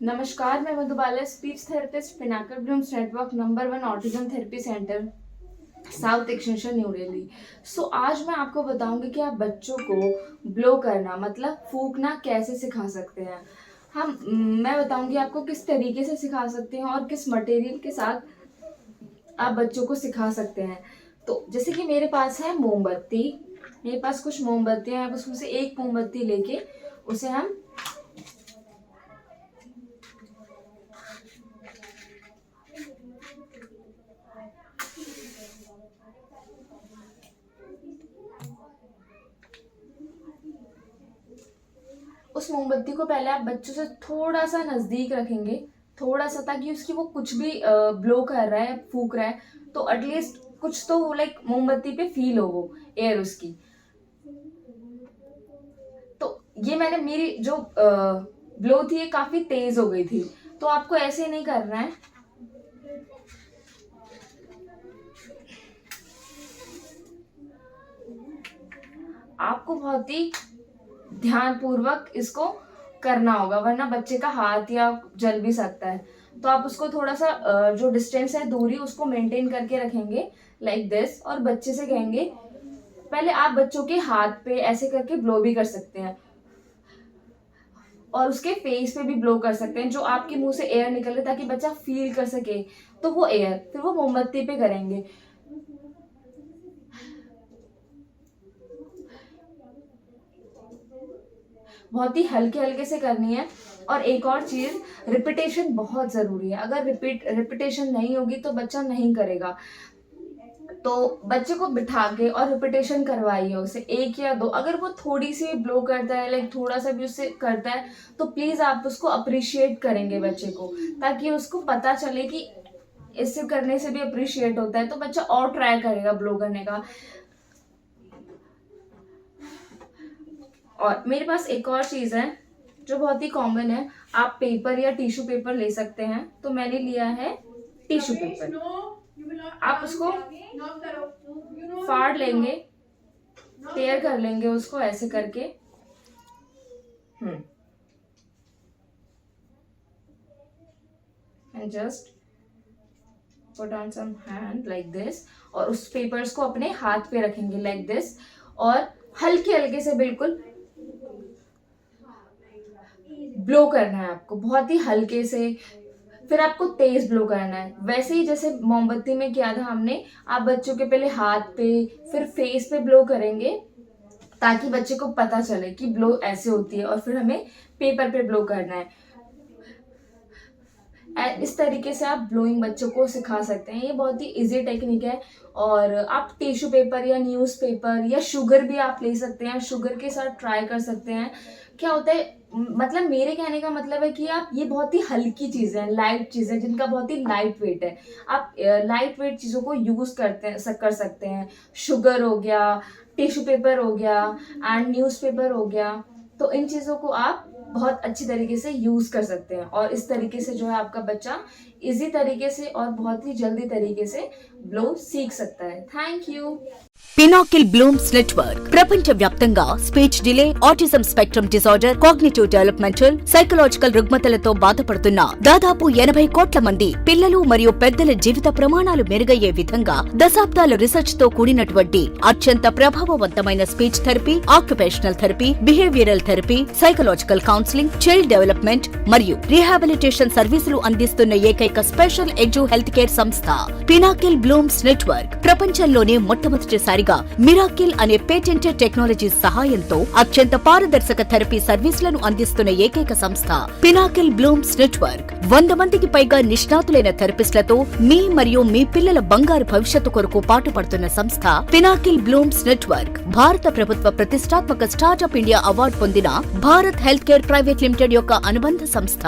नमस्कार, मैं Madhubala, speech therapist, Pinnacle Blooms Network number 1 autism therapy centre, South Extension, New Delhi. आज मैं आपको बताऊंगी कि आप बच्चों को ब्लो करना मतलब फूंकना कैसे सिखा सकते हैं। मैं बताऊंगी आपको किस तरीके से सिखा सकते हैं और किस मटेरियल के साथ आप बच्चों को सिखा सकते हैं। तो जैसे कि मेरे पास है मोमबत्ती, मेरे पास कुछ मोमबत्तियां हैं, उसमें से एक मोमबत्ती लेके उसे हम उस मोमबत्ती को पहले आप बच्चों से थोड़ा सा नजदीक रखेंगे, थोड़ा सा, ताकि उसकी वो कुछ भी ब्लो कर रहा है, फूक रहा है, तो एटलीस्ट कुछ तो लाइक मोमबत्ती पे फील हो वो एयर उसकी। तो ये मैंने मेरी जो ब्लो थी ये काफी तेज हो गई थी, तो आपको ऐसे नहीं करना है। आपको बहुत ही ध्यानपूर्वक इसको करना होगा, वरना बच्चे का हाथ या जल भी सकता है। तो आप उसको थोड़ा सा जो डिस्टेंस है, दूरी, उसको मेंटेन करके रखेंगे लाइक दिस, और बच्चे से कहेंगे, पहले आप बच्चों के हाथ पे ऐसे करके ब्लो भी कर सकते हैं और उसके फेस पे भी ब्लो कर सकते हैं, जो आपके मुंह से एयर निकले, ताकि बच्चा फील कर सके। तो वो एयर फिर वो मोमबत्ती पे करेंगे। बहुत ही हल्के हल्के से करनी है। और एक और चीज, रिपीटेशन बहुत जरूरी है। अगर रिपीटेशन नहीं होगी तो बच्चा नहीं करेगा। तो बच्चे को बिठा के और रिपीटेशन करवाइए उसे, एक या दो। अगर वो थोड़ी सी ब्लो करता है, लाइक थोड़ा सा भी उससे करता है, तो प्लीज आप उसको अप्रिशिएट करेंगे बच्चे को, ताकि उसको पता चले कि इससे करने से भी अप्रिशिएट होता है, तो बच्चा और ट्राई करेगा ब्लो करने का। और मेरे पास एक और चीज है जो बहुत ही कॉमन है। आप पेपर या टिश्यू पेपर ले सकते हैं। तो मैंने लिया है टिश्यू पेपर। आप उसको फाड़ लेंगे, टेयर कर लेंगे उसको ऐसे करके। And just put on some hand like this, और उस पेपर्स को अपने हाथ पे रखेंगे लाइक दिस, और हल्के हल्के से बिल्कुल ब्लो करना है आपको, बहुत ही हल्के से। फिर आपको तेज ब्लो करना है, वैसे ही जैसे मोमबत्ती में किया था हमने। आप बच्चों के पहले हाथ पे फिर फेस पे ब्लो करेंगे, ताकि बच्चे को पता चले कि ब्लो ऐसे होती है, और फिर हमें पेपर पे ब्लो करना है। इस तरीके से आप ब्लोइंग बच्चों को सिखा सकते हैं। ये बहुत ही इजी टेक्निक है। और आप टिश्यू पेपर या न्यूज़पेपर या शुगर भी आप ले सकते हैं, शुगर के साथ ट्राई कर सकते हैं। क्या होता है, मतलब मेरे कहने का मतलब है कि आप, ये बहुत ही हल्की चीजें हैं, लाइट चीजें, जिनका बहुत ही लाइट वेट है। आप लाइट वेट चीजों को यूज कर सकते हैं। शुगर हो गया, टिश्यू पेपर हो गया एंड न्यूज़पेपर हो गया। तो इन चीजों को आप बहुत अच्छी तरीके से यूज कर सकते हैं, और इस तरीके से जो है आपका बच्चा इजी तरीके से और बहुत ही जल्दी तरीके से ब्लो सीख सकता है। Thank you. Pinnacle Blooms network ప్రపంచ వ్యాప్తంగా speech delay, autism spectrum disorder, cognitive developmental, psychological రుగ్మతలతో బాధపడుతున్న దాదాపు 80 కోట్ల మంది పిల్లలు మరియు పెద్దల జీవిత ప్రమాణాలు మెరుగయ్యే విధంగా దశాబ్దాల రీసెర్చ్ తో కూడినటువంటి అత్యంత ప్రభావవంతమైన speech therapy, occupational therapy, behavioural therapy, psychological counselling, child development మరియు రీహాబిలిటేషన్ సర్వీసులు అందిస్తున్న ఏకైక స్పెషల్ ఎడ్యు హెల్త్ కేర్ సంస్థ పినాకిల్ బ్లూమ్స్ నెట్వర్క్. ప్రపంచంలోనే మొట్టమొదటిసారిగా మిరాకిల్ అనే పేటెంటెడ్ టెక్నాలజీ సహాయంతో అత్యంత పారదర్శక థెరపీ సర్వీసులను అందిస్తున్న ఏకైక సంస్థ పినాకిల్ బ్లూమ్స్ నెట్వర్క్. 100 మందికి పైగా నిష్ణాతులైన థెరపిస్టులతో మీ మరియు మీ పిల్లల బంగారు భవిష్యత్తు కొరకు పాటుపడుతున్న సంస్థ పినాకిల్ బ్లూమ్స్ నెట్వర్క్. భారత ప్రభుత్వ ప్రతిష్టాత్మక స్టార్టప్ ఇండియా అవార్డు పొందిన Bharat health care private limited యొక్క అనుబంధ సంస్థ.